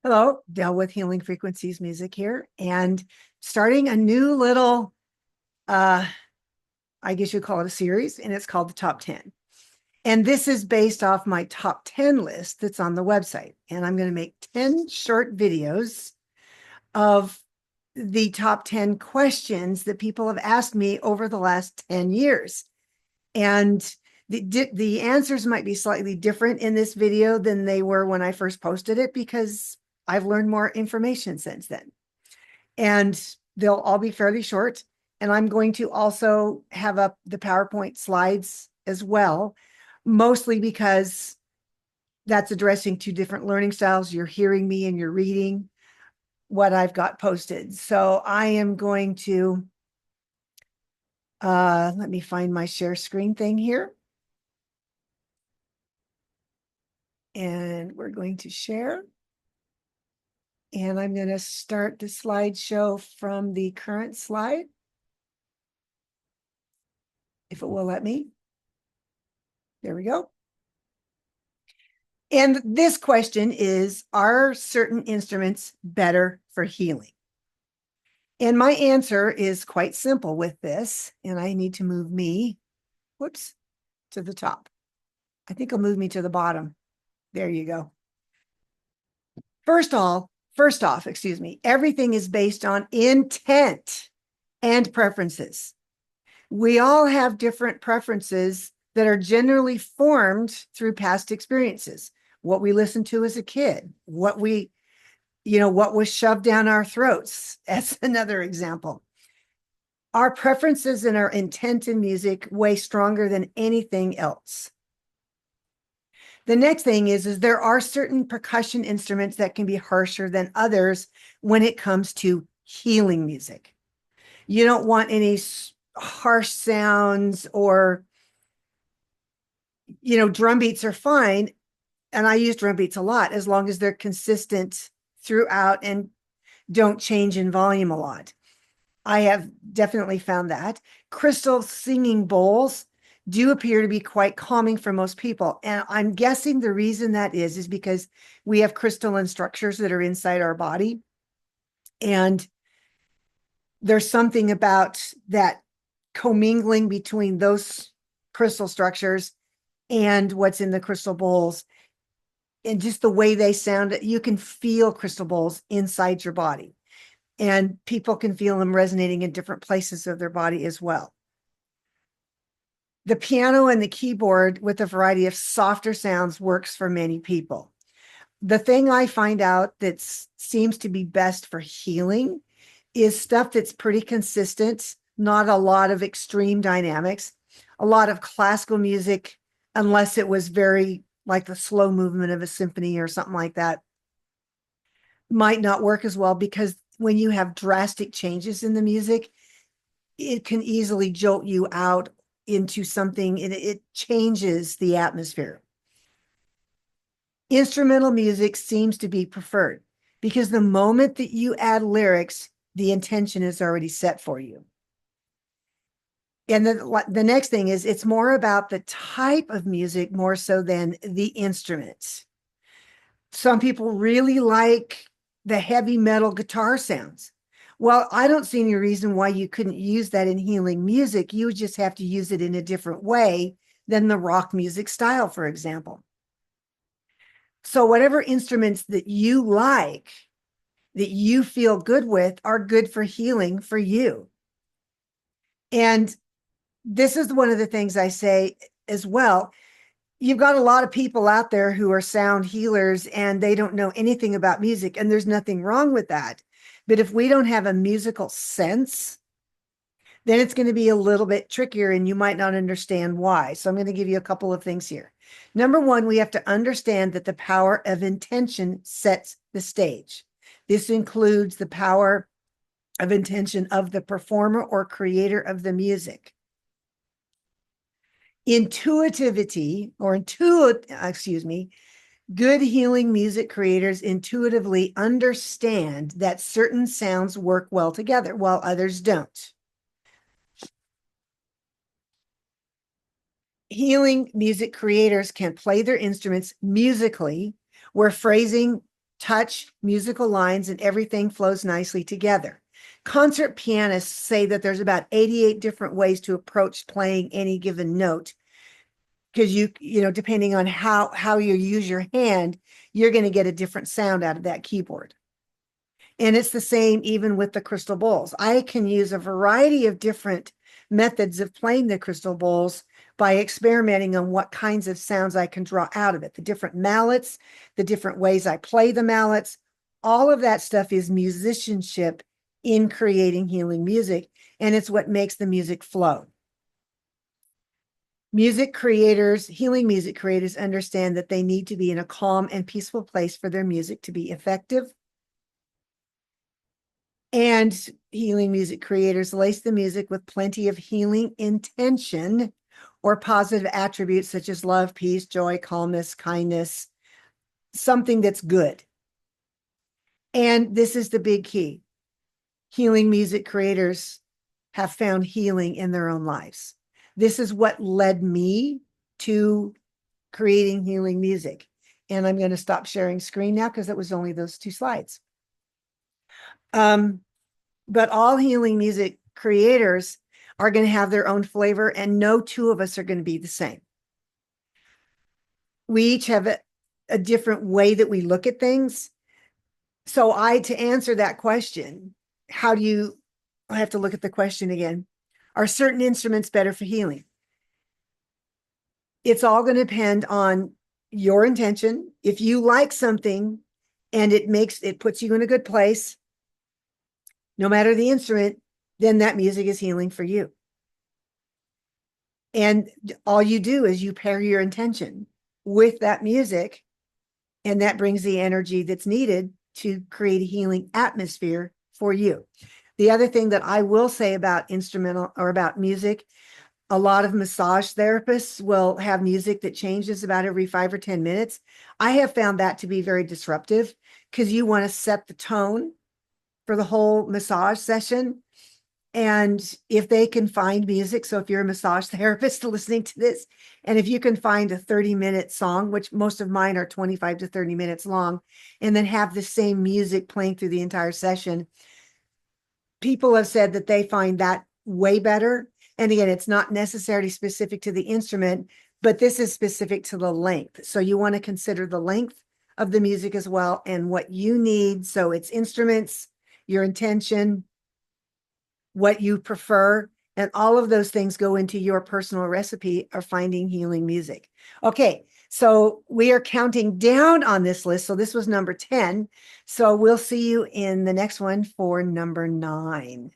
Hello, Dell with Healing Frequencies Music here, and starting a new little, uh, I guess you'd call it a series, and it's called the Top 10. And this is based off my top 10 list that's on the website. And I'm going to make 10 short videos of the top 10 questions that people have asked me over the last 10 years. And the answers might be slightly different in this video than they were when I first posted it because I've learned more information since then. And they'll all be fairly short. And I'm going to also have up the PowerPoint slides as well, mostly because that's addressing two different learning styles. You're hearing me and you're reading what I've got posted. So I am going to, let me find my share screen thing here. And we're going to share. And I'm going to start the slideshow from the current slide, if it will let me. There we go. And this question is, are certain instruments better for healing? And my answer is quite simple with this. And I need to move me, whoops, to the top. I think I'll move me to the bottom. There you go. First off, everything is based on intent and preferences. We all have different preferences that are generally formed through past experiences. What we listened to as a kid, what was shoved down our throats. That's another example. Our preferences and our intent in music weigh stronger than anything else. The next thing is there are certain percussion instruments that can be harsher than others when it comes to healing music. You don't want any harsh sounds or, drum beats are fine. And I use drum beats a lot as long as they're consistent throughout and don't change in volume a lot. I have definitely found that. Crystal singing bowls do appear to be quite calming for most people. And I'm guessing the reason that is because we have crystalline structures that are inside our body. And there's something about that commingling between those crystal structures and what's in the crystal bowls. And just the way they sound, you can feel crystal bowls inside your body. And people can feel them resonating in different places of their body as well. The piano and the keyboard with a variety of softer sounds works for many people. The thing I find out that seems to be best for healing is stuff that's pretty consistent, not a lot of extreme dynamics, a lot of classical music, unless it was very like the slow movement of a symphony or something like that, might not work as well because when you have drastic changes in the music, it can easily jolt you out into something and it changes the atmosphere. Instrumental music seems to be preferred because the moment that you add lyrics, the intention is already set for you. And the next thing is it's more about the type of music more so than the instruments. Some people really like the heavy metal guitar sounds. Well, I don't see any reason why you couldn't use that in healing music. You would just have to use it in a different way than the rock music style, for example. So whatever instruments that you like, that you feel good with, are good for healing for you. And this is one of the things I say as well. You've got a lot of people out there who are sound healers and they don't know anything about music, and there's nothing wrong with that. But if we don't have a musical sense, then it's going to be a little bit trickier and you might not understand why. So I'm going to give you a couple of things here. Number one, we have to understand that the power of intention sets the stage. This includes the power of intention of the performer or creator of the music. Good healing music creators intuitively understand that certain sounds work well together while others don't. Healing music creators can play their instruments musically, where phrasing touch, musical lines, and everything flows nicely together. Concert pianists say that there's about 88 different ways to approach playing any given note, because depending on how you use your hand, you're going to get a different sound out of that keyboard. And it's the same even with the crystal bowls. I can use a variety of different methods of playing the crystal bowls by experimenting on what kinds of sounds I can draw out of it, the different mallets, the different ways I play the mallets. All of that stuff is musicianship in creating healing music, and it's what makes the music flow. Music creators, healing music creators, understand that they need to be in a calm and peaceful place for their music to be effective. And healing music creators lace the music with plenty of healing intention or positive attributes such as love, peace, joy, calmness, kindness, something that's good. And this is the big key. Healing music creators have found healing in their own lives. This is what led me to creating healing music. And I'm going to stop sharing screen now because it was only those 2 slides. But all healing music creators are going to have their own flavor, and no 2 of us are going to be the same. We each have a different way that we look at things. So to answer that question, I have to look at the question again. Are certain instruments better for healing? It's all going to depend on your intention. If you like something and it puts you in a good place, no matter the instrument, then that music is healing for you. And all you do is you pair your intention with that music, and that brings the energy that's needed to create a healing atmosphere for you. The other thing that I will say about instrumental or about music, a lot of massage therapists will have music that changes about every 5 or 10 minutes. I have found that to be very disruptive because you want to set the tone for the whole massage session. And if they can find music, so if you're a massage therapist listening to this, and if you can find a 30-minute song, which most of mine are 25 to 30 minutes long, and then have the same music playing through the entire session, people have said that they find that way better. And again, it's not necessarily specific to the instrument, but this is specific to the length. So you want to consider the length of the music as well and what you need. So it's instruments, your intention, what you prefer, and all of those things go into your personal recipe of finding healing music. Okay, so we are counting down on this list. So this was number 10. So we'll see you in the next one for number 9.